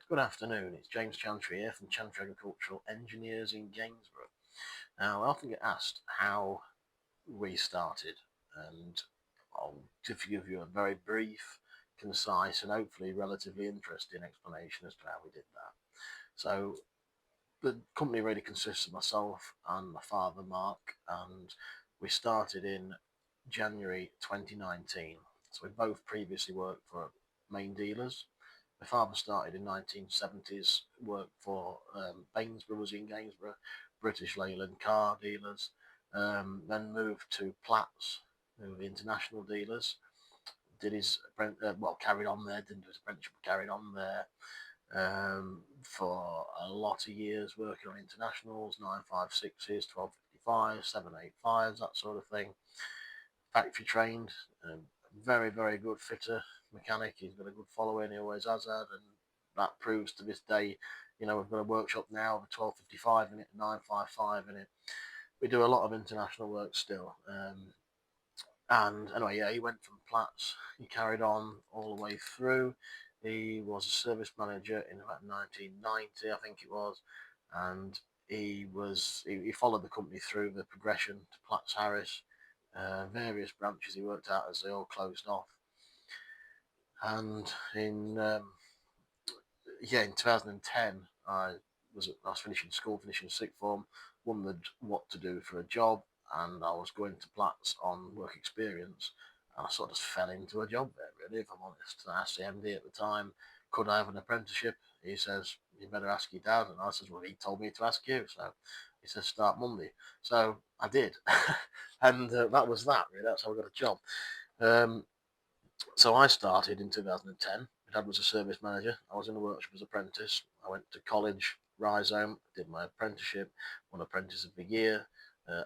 Good afternoon, it's James Chantry here from Chantry Agricultural Engineers in Gainsborough. Now, I often get asked how we started, and I'll give you a very brief, concise, and hopefully relatively interesting explanation as to how we did that. So, the company really consists of myself and my father, Mark, and we started in January 2019. So, we both previously worked for main dealers. My father started in 1970s, worked for Gainsborough in Gainsborough, British Leyland car dealers, then moved to Platts, who were the international dealers. Did his carried on there, didn't do his apprenticeship, carried on there for a lot of years, working on internationals, 956s, 1255s, 785s, that sort of thing. Factory trained, very, very good fitter, mechanic. He's got a good following, he always has had, and that proves to this day. We've got a workshop now, the 1255 in it, 955 in it. We do a lot of international work still. And anyway, yeah, he went from Platts, he carried on all the way through. He was a service manager in about 1990, I think it was, and he followed the company through the progression to Platts Harris, various branches he worked at as they all closed off. And in 2010, I was finishing school, finishing sixth form, wondered what to do for a job, and I was going to Platts on work experience. And I sort of fell into a job there, really, if I'm honest. And I asked the MD at the time, could I have an apprenticeship? He says, you better ask your dad. And I says, well, he told me to ask you. So he says, start Monday. So I did. And that was that, really. That's how I got a job. Um, so I started in 2010. My dad was a service manager. I was in the workshop as an apprentice. I went to college, Rhizome, did my apprenticeship, won Apprentice of the Year.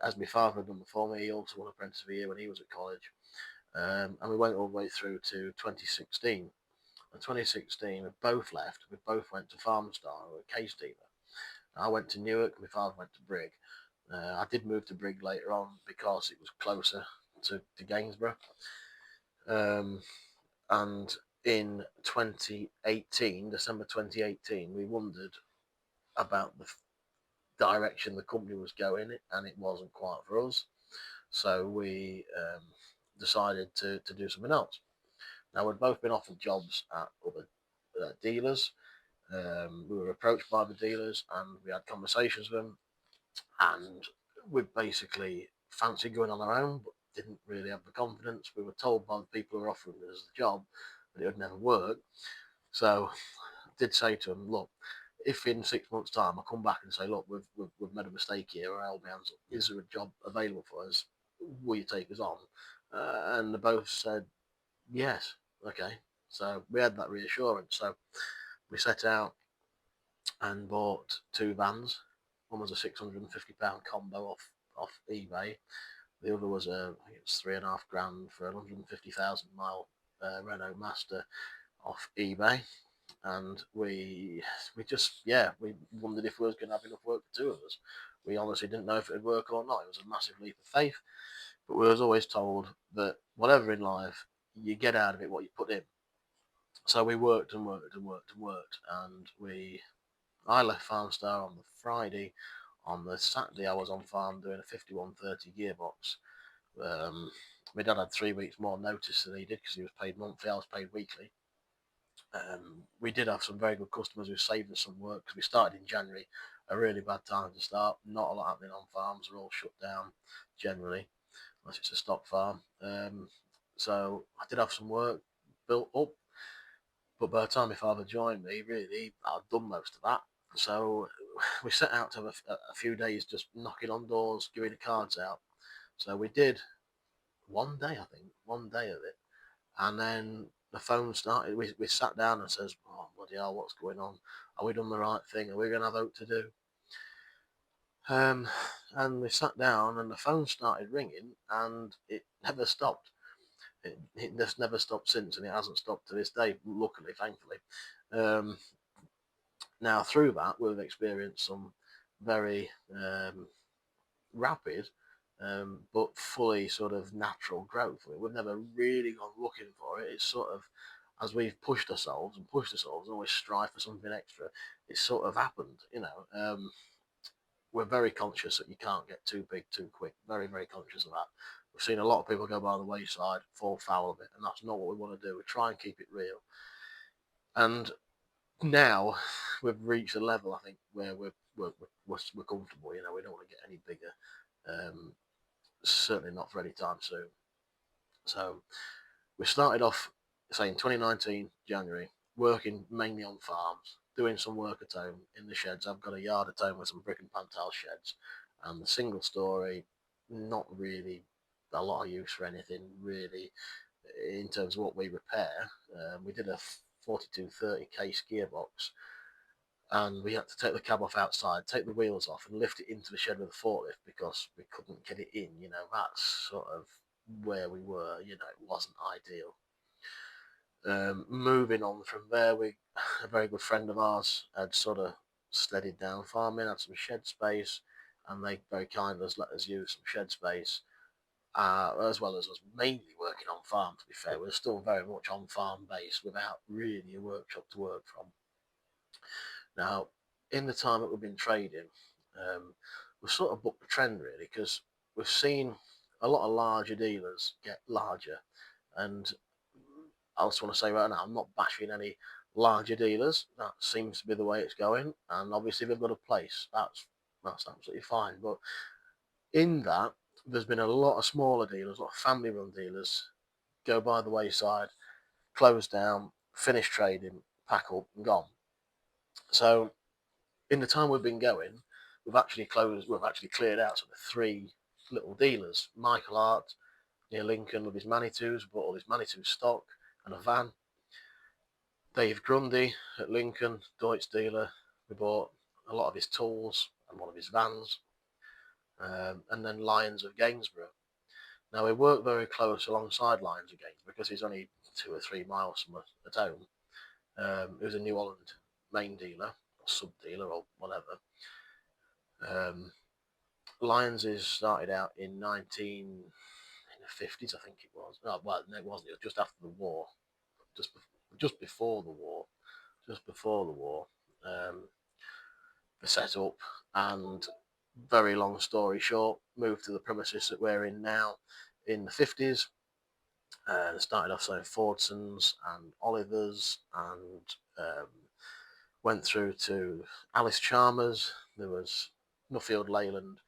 As my father had done before me, he also won Apprentice of the Year when he was at college. And we went all the way through to 2016. In 2016, we both left. We both went to Farmstar, or a case dealer. I went to Newark, my father went to Brigg. I did move to Brigg later on because it was closer to Gainsborough. And in 2018, December 2018, we wondered about the direction the company was going, and it wasn't quite for us. So we decided to do something else. Now, we'd both been offered jobs at other dealers. We were approached by the dealers and we had conversations with them, and we basically fancied going on our own, but didn't really have the confidence. We were told by the people who were offering us the job that it would never work. So I did say to them, look, if in 6 months' time I come back and say, look, we've made a mistake here, or held my hands up, is there a job available for us? Will you take us on? And they both said, yes. Okay. So we had that reassurance. So we set out and bought two vans. One was a £650 combo off eBay. The other was I think it was £3.5 for a 150,000 mile Renault Master off eBay. And we we wondered if we was going to have enough work for two of us. We honestly didn't know if it would work or not. It was a massive leap of faith, but we was always told that whatever in life, you get out of it what you put in. So we worked and worked and worked and worked, and I left Farmstar on the Friday. On the Saturday, I was on farm doing a 5130 gearbox. My dad had 3 weeks more notice than he did because he was paid monthly. I was paid weekly. We did have some very good customers who saved us some work because we started in January, a really bad time to start. Not a lot happening on farms; they're all shut down generally, unless it's a stock farm. So I did have some work built up, but by the time my father joined me, really, I'd done most of that. So we set out to have a few days just knocking on doors, giving the cards out. So we did one day, I think, one day of it. And then the phone started. We sat down and says, "Oh bloody hell, what's going on? Are we done the right thing? Are we going to have out to do?" And we sat down, and the phone started ringing, and it never stopped. It just never stopped since, and it hasn't stopped to this day. Luckily, thankfully. Um, Now through that, we've experienced some very rapid but fully sort of natural growth. We've never really gone looking for it. It's sort of as we've pushed ourselves and always strive for something extra, it's sort of happened, you know. We're very conscious that you can't get too big too quick. Very, very conscious of that. We've seen a lot of people go by the wayside, fall foul of it, and that's not what we want to do. We try and keep it real. And now we've reached a level, I think, where we're comfortable. You know, we don't want to get any bigger. Um, Certainly not for any time soon. So we started off, say, in 2019 January, working mainly on farms, doing some work at home in the sheds. I've got a yard at home with some brick and pantel sheds, and the single story, not really a lot of use for anything really in terms of what we repair. We did a 4230 case gearbox, and we had to take the cab off outside, take the wheels off, and lift it into the shed with a forklift because we couldn't get it in. You know, that's sort of where we were. You know, it wasn't ideal. Moving on from there, a very good friend of ours had sort of steadied down farming, had some shed space, and they very kindly let us use some shed space, as well as us mainly working on farm. To be fair, we're still very much on farm base without really a workshop to work from. Now, in the time that we've been trading, we've sort of booked a trend really because we've seen a lot of larger dealers get larger, and I just want to say right now, I'm not bashing any larger dealers. That seems to be the way it's going, and obviously they've got a place. That's absolutely fine. But in that, there's been a lot of smaller dealers, a lot of family-run dealers go by the wayside, close down, finish trading, pack up, and gone. So in the time we've been going, we've actually cleared out sort of three little dealers. Michael Hart near Lincoln with his Manitous, bought all his Manitou stock and a van. Dave Grundy at Lincoln, Deutz dealer, we bought a lot of his tools and one of his vans. And then Lyons of Gainsborough. Now we work very close alongside Lyons of Gainsborough because he's only 2 or 3 miles from us at home. He was a New Holland main dealer, or sub dealer, or whatever. Lyons is started out in the 50s, I think it was. No, well, no, it wasn't. It was just after the war, just just before the war, just before the war. The setup, and very long story short, moved to the premises that we're in now in the 50s. Started off selling Fordsons and Olivers, and went through to Alice Chalmers. There was Nuffield Leyland,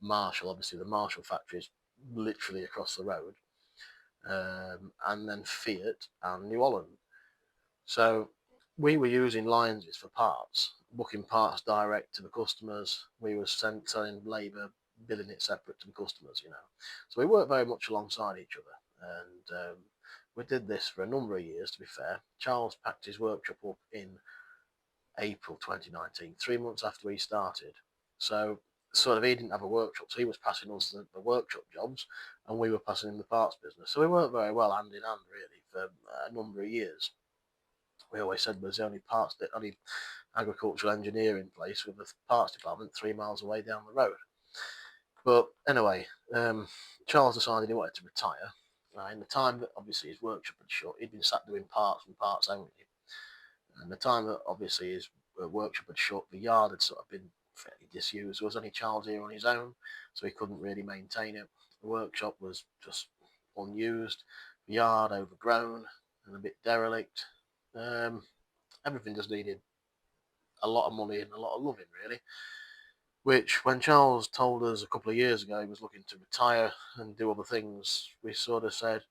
Marshall, obviously the Marshall factory is literally across the road, and then Fiat and New Holland. So we were using Lyons's for parts, booking parts direct to the customers. We were selling labour, billing it separate to the customers, you know. So we worked very much alongside each other, and we did this for a number of years. To be fair, Charles packed his workshop up in April 2019, 3 months after we started. So sort of he didn't have a workshop, so he was passing us the workshop jobs, and we were passing him the parts business. So we worked very well hand in hand, really, for a number of years. We always said was the only agricultural engineering place with a parts department 3 miles away down the road. But anyway, Charles decided he wanted to retire. In the time that obviously his workshop had shut, he'd been sat doing parts and parts only. And the time that obviously his workshop had shut, the yard had sort of been fairly disused. There was only Charles here on his own, so he couldn't really maintain it. The workshop was just unused, the yard overgrown and a bit derelict. Everything just needed a lot of money and a lot of loving, really. Which, when Charles told us a couple of years ago he was looking to retire and do other things, we sort of said,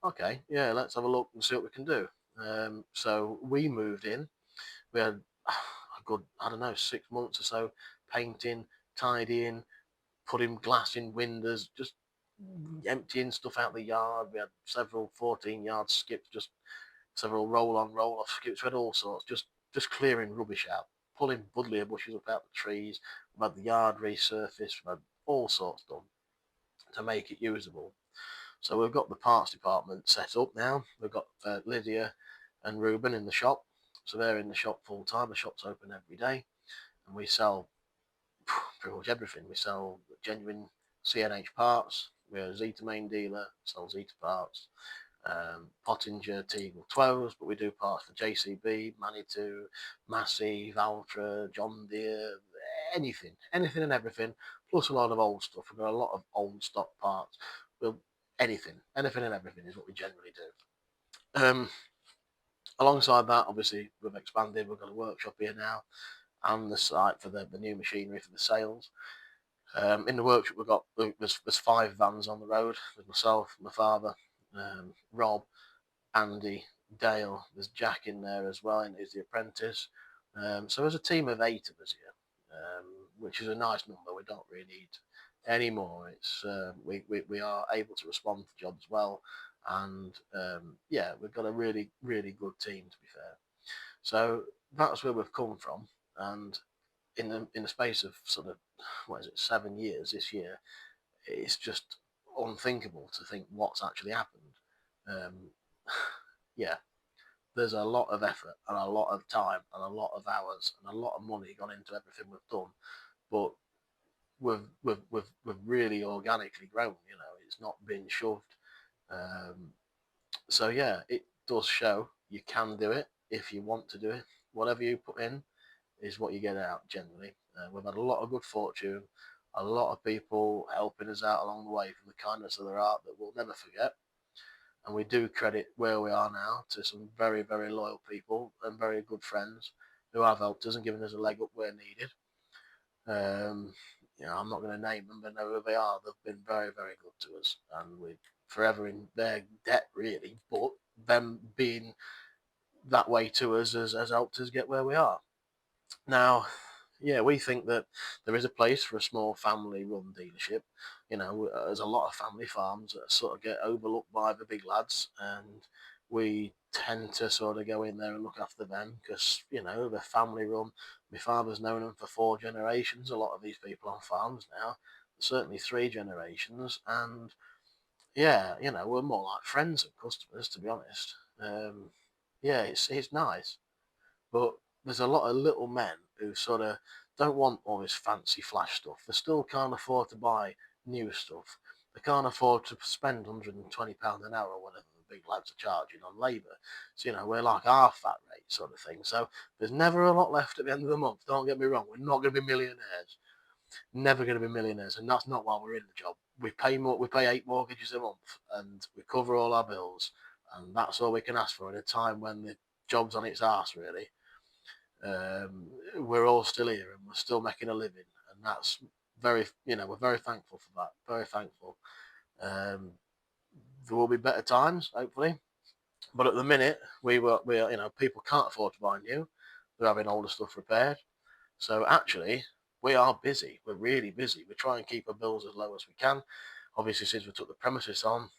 okay, yeah, let's have a look and see what we can do. So we moved in. We had a good, I don't know, 6 months or so painting, tidying, putting glass in windows, just emptying stuff out the yard. We had several 14-yard skips, just several roll-on, roll-off skips. We had all sorts, just clearing rubbish out, pulling buddleia bushes up out the trees. We've had the yard resurfaced. We've had all sorts done to make it usable. So we've got the parts department set up now. We've got Lydia and Ruben in the shop. So they're in the shop full time. The shop's open every day, and we sell pretty much everything. We sell genuine CNH parts. We're a Zeta main dealer, sell Zeta parts. Pottinger, Teagle, Twos, but we do parts for JCB, Manitou, Massive, Ultra, John Deere, anything and everything, plus a lot of old stuff. We've got a lot of old stock parts. Well, anything and everything is what we generally do. Alongside that, obviously, we've expanded. We've got a workshop here now and the site for the new machinery for the sales. In the workshop, there's 5 vans on the road. There's myself, my father, Rob, Andy, Dale. There's Jack in there as well, and he's the apprentice. So there's a team of 8 of us here, which is a nice number. We don't really need any more. It's we are able to respond to jobs well, and yeah, we've got a really good team, to be fair. So that's where we've come from, and in the space of sort of, what is it, 7 years this year, it's just unthinkable to think what's actually happened. Um, yeah, there's a lot of effort and a lot of time and a lot of hours and a lot of money gone into everything we've done, but we've really organically grown. It's not been shoved. Um, so yeah, it does show you can do it if you want to do it. Whatever you put in is what you get out generally. We've had a lot of good fortune, a lot of people helping us out along the way from the kindness of their heart that we'll never forget. And we do credit where we are now to some very, very loyal people and very good friends who have helped us and given us a leg up where needed. I'm not going to name them, but know who they are. They've been very, very good to us, and we're forever in their debt, really. But them being that way to us has helped us get where we are. Now, yeah, we think that there is a place for a small family-run dealership. There's a lot of family farms that sort of get overlooked by the big lads, and we tend to sort of go in there and look after them because they're family-run. My father's known them for 4 generations. A lot of these people on farms now, certainly 3 generations, and yeah, we're more like friends than customers, to be honest. Yeah, it's nice. But there's a lot of little men who sort of don't want all this fancy flash stuff. They still can't afford to buy new stuff. They can't afford to spend £120 an hour or whatever the big lads are charging on labour. So, we're like half that rate sort of thing. So there's never a lot left at the end of the month. Don't get me wrong. We're not going to be millionaires. Never going to be millionaires. And that's not why we're in the job. We pay more. We pay 8 mortgages a month and we cover all our bills. And that's all we can ask for in a time when the job's on its arse, really. We're all still here and we're still making a living, and that's we're very thankful for that. Very thankful. Um, there will be better times, hopefully, but at the minute we are, people can't afford to buy new. They're having older stuff repaired. So actually, we are busy. We're really busy. We try and keep our bills as low as we can. Obviously, since we took the premises on,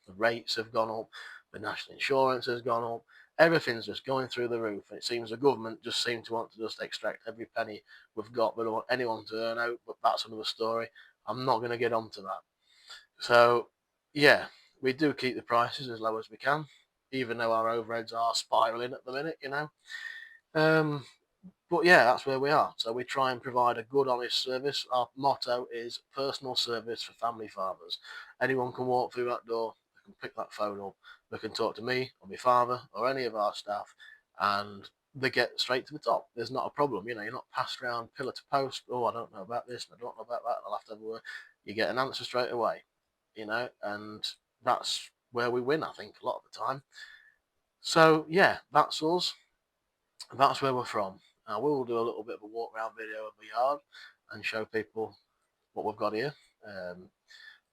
the rates have gone up, the national insurance has gone up, everything's just going through the roof. And it seems the government just seem to want to just extract every penny we've got. We don't want anyone to earn out, but that's another story. I'm not going to get onto that. So, yeah, we do keep the prices as low as we can, even though our overheads are spiralling at the minute. Um, but yeah, that's where we are. So we try and provide a good, honest service. Our motto is personal service for family farmers. Anyone can walk through that door, they can pick that phone up, they can talk to me or my father or any of our staff, and they get straight to the top. There's not a problem. You're not passed around pillar to post. Oh, I don't know about this and I don't know about that. I'll have to have a word. You get an answer straight away, and that's where we win, I think, a lot of the time. So yeah, that's us. That's where we're from. We will do a little bit of a walk around video of the yard and show people what we've got here.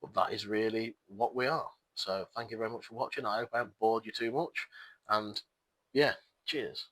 But that is really what we are. So thank you very much for watching. I hope I haven't bored you too much. And yeah, cheers.